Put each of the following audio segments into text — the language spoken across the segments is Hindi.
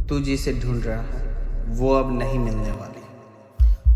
तू जिसे ढूंढ रहा है वो अब नहीं मिलने वाली।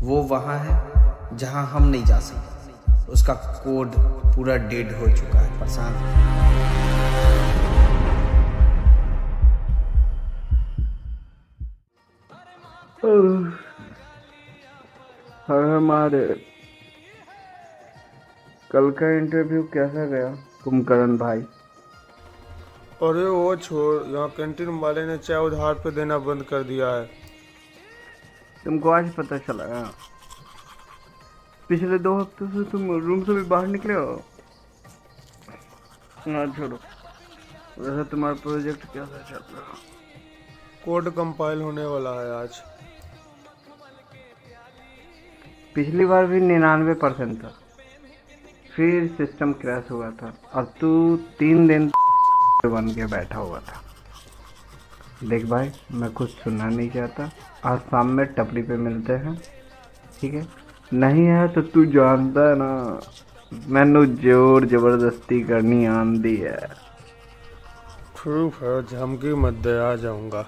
वो वहाँ है जहाँ हम नहीं जा सकते। उसका कोड पूरा डेड हो चुका है प्रशांत। हर हमारे कल का इंटरव्यू कैसा गया कुंभकर्ण भाई? अरे वो छोड़, यहाँ कैंटीन वाले ने चाय उधार पे देना बंद कर दिया है। तुमको आज पता चला? पिछले 2 हफ्तों से तुम रूम से भी बाहर निकले हो ना? छोड़ो। वैसे तुम्हारा प्रोजेक्ट कैसा चल रहा? कोड कंपाइल होने वाला है आज। पिछली बार भी 99% था, फिर सिस्टम क्रैश हुआ था और तू 3 दिन बन के बैठा हुआ था। देख भाई, मैं कुछ सुनना नहीं चाहता। आज शाम में टपरी पे मिलते हैं, ठीक है? नहीं है तो तू जानता है ना, मैनू जोर जबरदस्ती करनी आंदी है। ठीक है, झमकी मत दे, आ जाऊंगा।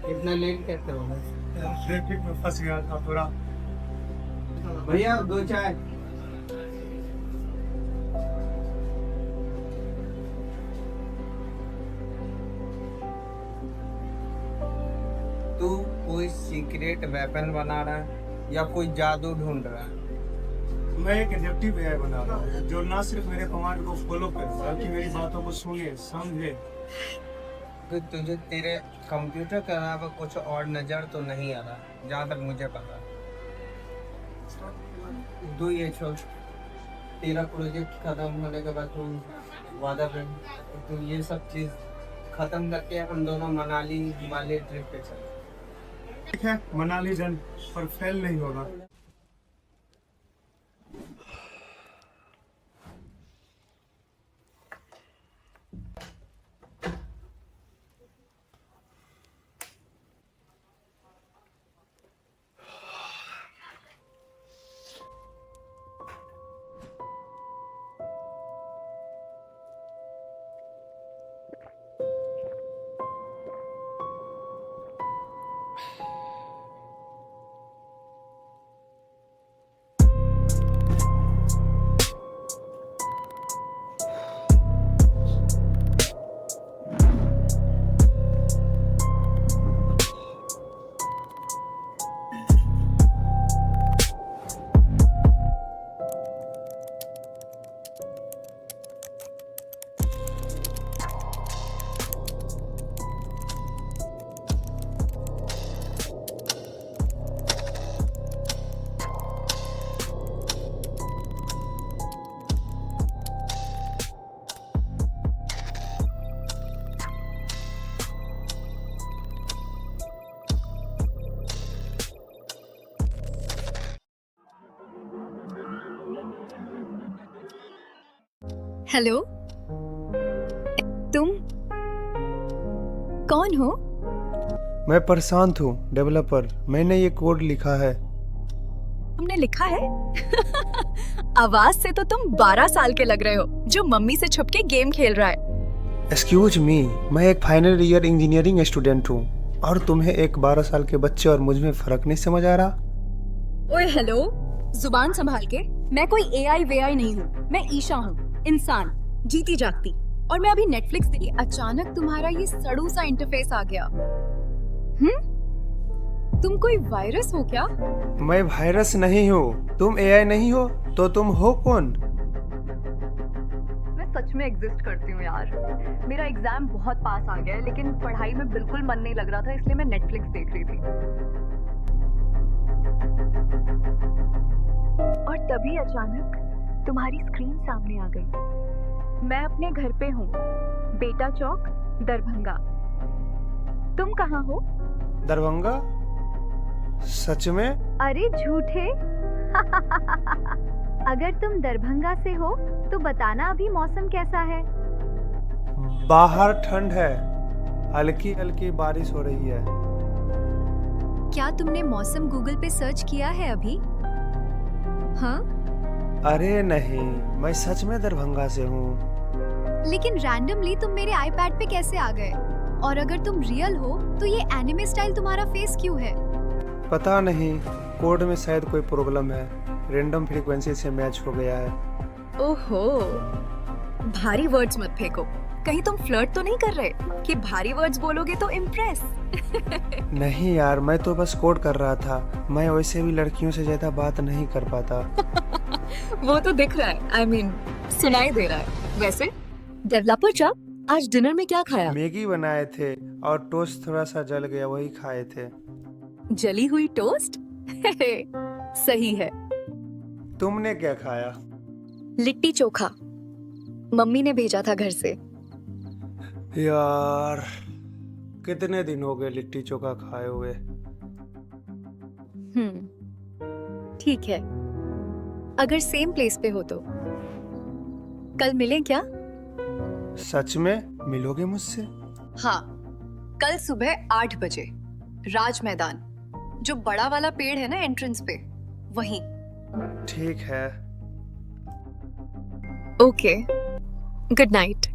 इतना लेट कैसे हो गए? ट्रैफिक में फंस गया था पूरा। भैया 2 चाय। तू कोई सीक्रेट वेपन बना रहा है या कोई जादू ढूंढ रहा है? मैं एक एडप्टिव एआई बना रहा हूँ जो ना सिर्फ मेरे कमांड को फॉलो करे बल्कि मेरी बातों को सुने, समझे। तो तुझे तेरे कंप्यूटर के अलावा कुछ और नजर तो नहीं आ रहा, जहाँ तक मुझे पता है। तू ये छोड़, तेरा प्रोजेक्ट खत्म होने के बाद तू वादा कर, तू ये सब चीज खत्म करके हम दोनों मनाली वाले ट्रिप पे चले। ठीक है, मनाली डन, पर फेल नहीं होगा। हेलो। कौन हो? मैं प्रशांत हूँ, डेवलपर। मैंने ये कोड लिखा है। तुमने लिखा है? आवाज से तो तुम 12 साल के लग रहे हो, जो मम्मी से छुप के गेम खेल रहा है। एक्सक्यूज मी, मैं एक फाइनल ईयर इंजीनियरिंग स्टूडेंट हूँ और तुम्हें एक 12 साल के बच्चे और मुझ में फर्क नहीं समझ आ रहा। ओए हेलो, जुबान संभाल के। मैं कोई एआई वेआई नहीं हूँ, मैं ईशा हूँ, इंसान, जीती जागती। और मैं अभी नेटफ्लिक्स देखी, अचानक तुम्हारा ये सड़ू सा इंटरफेस आ गया। तुम कोई वायरस हो क्या? मैं वायरस नहीं हूँ। तुम एआई नहीं हो तो तुम हो कौन? मैं सच में एग्जिस्ट करती हूँ यार। मेरा एग्जाम बहुत पास आ गया है, लेकिन पढ़ाई में बिल्कुल मन नहीं लग रहा था, इसलिए मैं नेटफ्लिक्स देख रही थी। और तभी अचानक तुम्हारी स्क्रीन सामने आ गई। मैं अपने घर पे हूँ, बेटा चौक, दरभंगा। तुम कहाँ हो? दरभंगा? सच में? अरे झूठे। अगर तुम दरभंगा से हो तो बताना अभी मौसम कैसा है? बाहर ठंड है, हल्की हल्की बारिश हो रही है। क्या तुमने मौसम गूगल पे सर्च किया है अभी? हाँ? अरे नहीं, मैं सच में दरभंगा से हूँ। लेकिन रैंडमली तुम मेरे आईपैड पे कैसे आ गए? और अगर तुम रियल हो तो ये एनिमे स्टाइल तुम्हारा फेस क्यों है? पता नहीं, कोड में शायद कोई प्रॉब्लम है, रैंडम फ्रीक्वेंसी से मैच हो गया है। ओहो, भारी वर्ड्स मत फेंको। कहीं तुम फ्लर्ट तो नहीं कर रहे कि भारी वर्ड्स बोलोगे तो इम्प्रेस? नहीं यार, मैं तो बस कोड कर रहा था। मैं वैसे भी लड़कियों से ज्यादा बात नहीं कर पाता। वो तो दिख रहा है, I mean, सुनाई दे रहा है। वैसे डेवलपर जब आज डिनर में क्या खाया? मैगी बनाए थे और टोस्ट थोड़ा सा जल गया, वही खाए थे। जली हुई टोस्ट? सही है। तुमने क्या खाया? लिट्टी चोखा, मम्मी ने भेजा था घर से। यार, कितने दिन हो गए लिट्टी चोखा खाए हुए। ठीक है, अगर सेम प्लेस पे हो तो कल मिलें क्या? सच में मिलोगे मुझसे? हाँ, कल सुबह 8 बजे, राज मैदान, जो बड़ा वाला पेड़ है ना एंट्रेंस पे, वहीं। ठीक है। Okay, good night.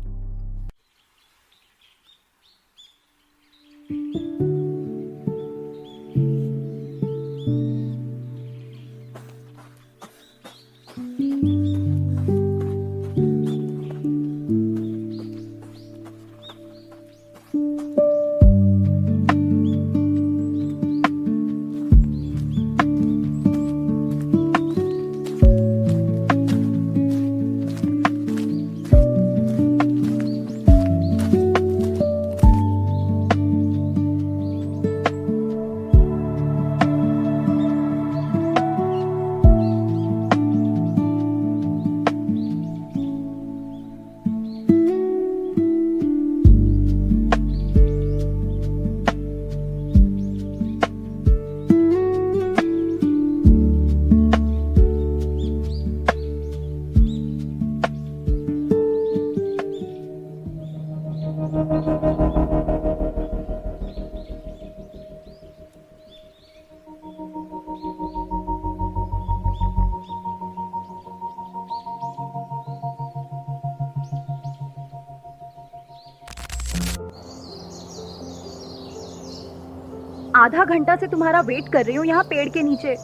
आधा घंटा से तुम्हारा वेट कर रही हूँ यहाँ पेड़ के नीचे।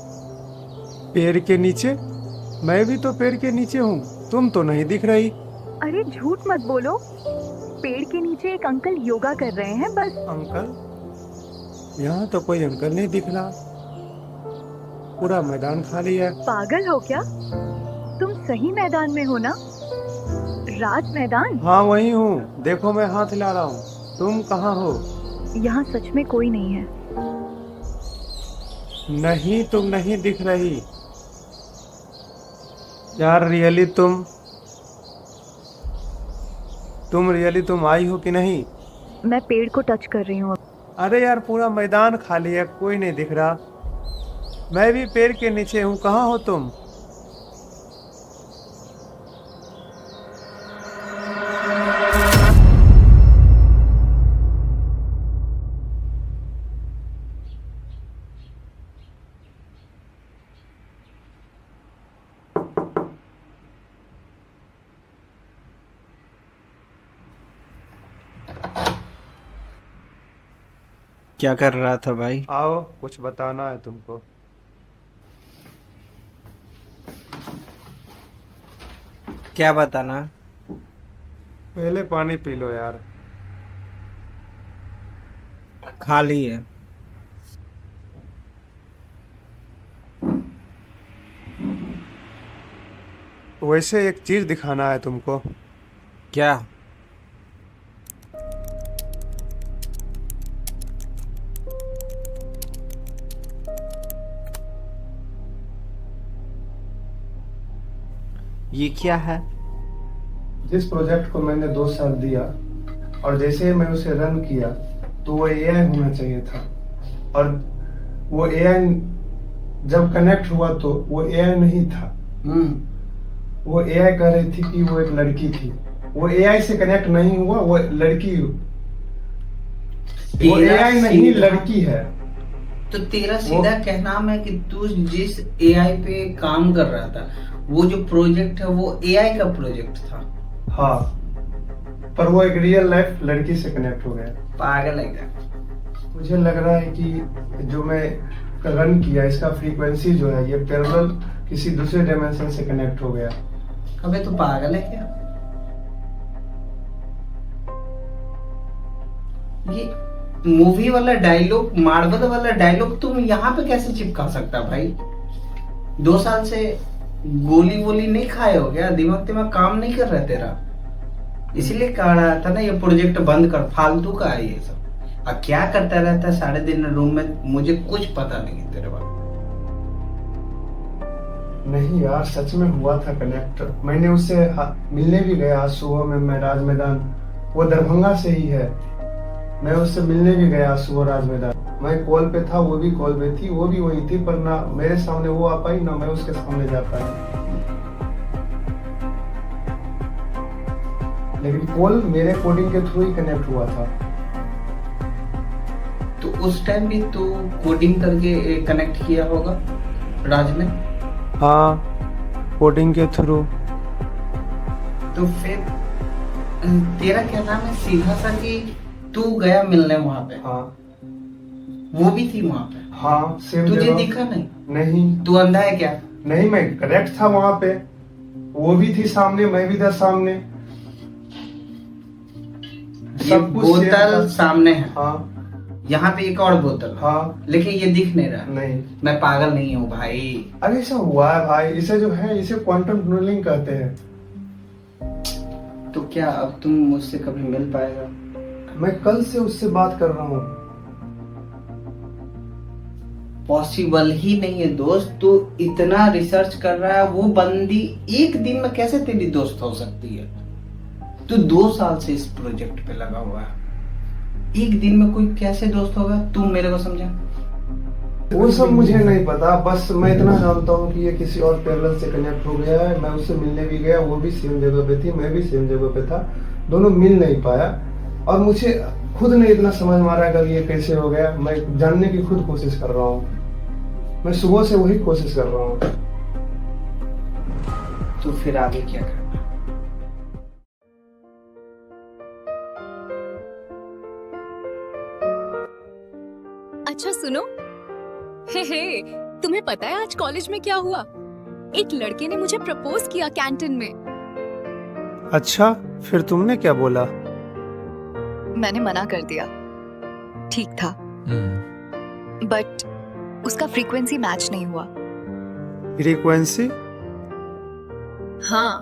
पेड़ के नीचे? मैं भी तो पेड़ के नीचे हूँ, तुम तो नहीं दिख रही। अरे झूठ मत बोलो, पेड़ के नीचे एक अंकल योगा कर रहे हैं बस। अंकल? यहाँ तो कोई अंकल नहीं दिख रहा, पूरा मैदान खाली है। पागल हो क्या? तुम सही मैदान में हो ना? राज मैदान? हाँ वही हूँ, देखो मैं हाथ हिला रहा हूँ। तुम कहाँ हो? यहाँ सच में कोई नहीं है। नहीं, तुम नहीं दिख रही यार। रियली तुम आई हो कि नहीं? मैं पेड़ को टच कर रही हूँ। अरे यार, पूरा मैदान खाली है, कोई नहीं दिख रहा। मैं भी पेड़ के नीचे हूँ, कहाँ हो तुम? क्या कर रहा था भाई? आओ, कुछ बताना है तुमको। क्या बताना? पहले पानी पी लो यार। खाली है। वैसे एक चीज दिखाना है तुमको। क्या? ये क्या है? जिस प्रोजेक्ट को मैंने 2 साल दिया और जैसे ही मैं उसे रन किया तो वो एआई होना चाहिए था, और वो एआई जब कनेक्ट हुआ तो वो एआई नहीं था। वो एआई कह रही थी कि वो एक लड़की थी। वो एआई से कनेक्ट नहीं हुआ, वो लड़की, वो एआई नहीं लड़की है। तो तेरा सीधा कहना है कि तू जिस एआई पे काम कर रहा था, वो जो प्रोजेक्ट है वो एआई का प्रोजेक्ट था? हाँ, पर वो एक रियल लाइफ लड़की से कनेक्ट हो गया। पागल है क्या? मुझे लग रहा है कि जो मैं रन किया इसका फ्रीक्वेंसी जो है ये पैरेलल किसी दूसरे डायमेंशन से कनेक्ट हो गया। अबे तू पागल है क्या? ये मूवी वाला डायलॉग, मार्वल वाला डायलॉग तुम यहाँ पे कैसे चिपका सकता भाई? 2 साल से गोली वोली नहीं खाए हो क्या? दिमाग काम नहीं कर रहा तेरा? इसलिए कह रहा था ना ये प्रोजेक्ट बंद कर, फालतू का है ये सब। अब क्या करता रहता है सारे दिन रूम में, मुझे कुछ पता नहीं है तेरे बारे में। नहीं यार, सच में हुआ था कनेक्ट। मैंने उससे मिलने भी गया आज सुबह में, मैं राज मैदान, वो दरभंगा से ही है। मैं उससे मिलने भी गया सुबह राज मैदान। मैं कॉल पे था, वो भी कॉल पे थी, वो भी वही थी, पर ना मेरे सामने वो आ पाई ना मैं उसके सामने जा पाया। लेकिन कॉल मेरे कोडिंग के थ्रू ही कनेक्ट हुआ था। तो उस टाइम भी तू कोडिंग करके कनेक्ट किया होगा राज में? हाँ, कोडिंग के थ्रू। तो फिर तेरा क्या नाम है सीधा सा कि तू गया मिलने वहां पे? हाँ, वो भी थी वहां पे? हाँ, सेम तुझे जगह। दिखा नहीं? नहीं, तू अंधा है क्या? नहीं, मैं करेक्ट था वहां पे। वो भी थी सामने, मैं भी था सामने। ये सब कुछ बोतल शेयर था। सामने है, हाँ, यहाँ पे एक और बोतल है, हाँ, लेकिन ये दिख नहीं रहा। नहीं। मैं पागल नहीं हूँ भाई। अरे ऐसा हुआ है भाई, इसे जो है इसे क्वांटम टनलिंग कहते हैं। तो क्या अब तुम मुझसे कभी मिल पाएगा? मैं कल से उससे बात कर रहा हूँ। पॉसिबल ही नहीं है दोस्त। तू इतना रिसर्च कर रहा है, वो बंदी एक दिन में कैसे तेरी दोस्त हो सकती है? तू 2 साल से इस प्रोजेक्ट पे लगा हुआ है, एक दिन में कोई कैसे दोस्त होगा? तू मेरे को समझा। वो सब मुझे नहीं पता, बस मैं इतना जानता हूँ कि ये किसी और पैरेलल से कनेक्ट हो गया है। मैं उससे मिलने भी गया, वो भी सेम जगह पे थी, मैं भी सेम जगह पे था, दोनों मिल नहीं पाया। और मुझे खुद नहीं इतना समझ में आ रहा है कि ये कैसे हो गया। मैं जानने की खुद कोशिश कर रहा हूँ, मैं सुबह से वही कोशिश कर रहा हूँ। तो फिर आगे क्या करना? अच्छा सुनो, हे तुम्हें पता है आज कॉलेज में क्या हुआ? एक लड़के ने मुझे प्रपोज किया कैंटीन में। अच्छा, फिर तुमने क्या बोला? मैंने मना कर दिया। ठीक था, बट उसका फ्रीक्वेंसी मैच नहीं हुआ। फ्रीक्वेंसी? हाँ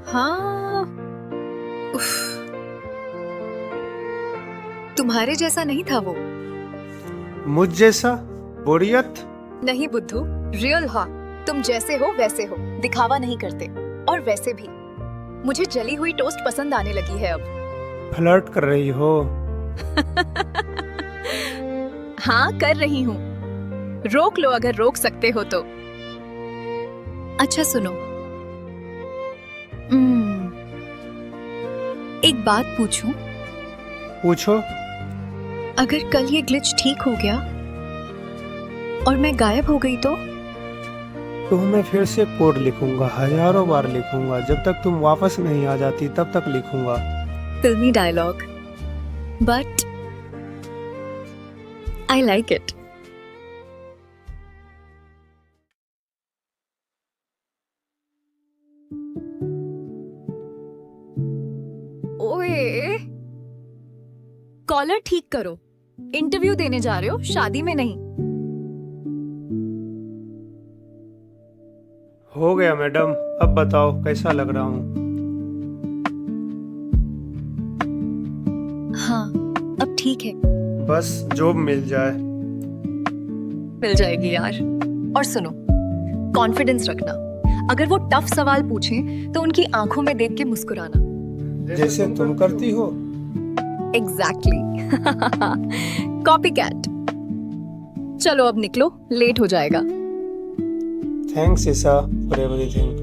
हाँ, उफ, तुम्हारे जैसा नहीं था वो। मुझ जैसा? बोरियत? नहीं बुद्धू, रियल। हाँ, तुम जैसे हो वैसे हो, दिखावा नहीं करते। और वैसे भी मुझे जली हुई टोस्ट पसंद आने लगी है अब। फ्लर्ट कर रही हो? हाँ कर रही हूँ, रोक लो अगर रोक सकते हो तो। अच्छा सुनो, एक बात पूछूं? पूछो। अगर कल ये ग्लिच ठीक हो गया और मैं गायब हो गई तो? तो मैं फिर से कोड लिखूंगा, हजारों बार लिखूंगा, जब तक तुम वापस नहीं आ जाती तब तक लिखूंगा। फिल्मी dialogue, but I like it. ओए, कॉलर ठीक करो। इंटरव्यू देने जा रहे हो, शादी में नहीं। हो गया मैडम, अब बताओ कैसा लग रहा हूँ? हाँ, अब ठीक है। बस जॉब मिल जाए। मिल जाएगी यार। और सुनो, कॉन्फिडेंस रखना। अगर वो टफ सवाल पूछें तो उनकी आंखों में देख के मुस्कुराना। जैसे तुम करती हो। एग्जैक्टली। Copy cat. चलो अब निकलो, लेट हो जाएगा। Thanks Isha for everything.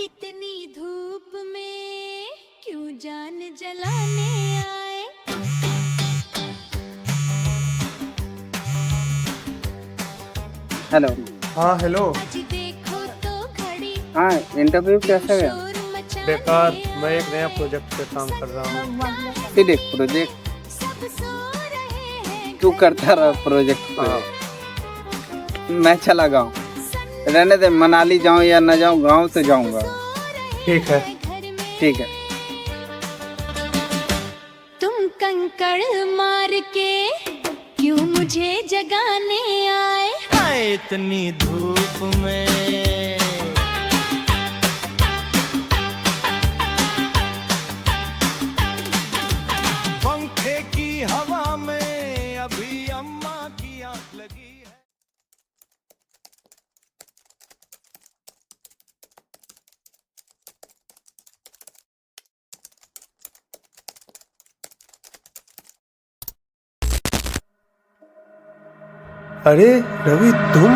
इतनी धूप में क्यों जान जलाने आए। हेलो। हाँ हेलो। आज देखो तो घड़ी हाँ, इंटरव्यू कैसा गया? शोर मचा बेकार, मैं एक नया प्रोजेक्ट पे काम कर रहा हूँ। फिर एक प्रोजेक्ट सब सो रहे हैं। तू करता रहा प्रोजेक्ट पे। मैं चला गाँव। रहने दे, मनाली जाऊँ या न जाऊँ, गाँव तो जाऊँगा। ठीक है। घर में ठीक है। तुम कंकड़ मार के क्यों मुझे जगाने आए। इतनी धूप में पंखे की हवा में अभी अम्मा की आंख लगी है। अरे रवि, तुम?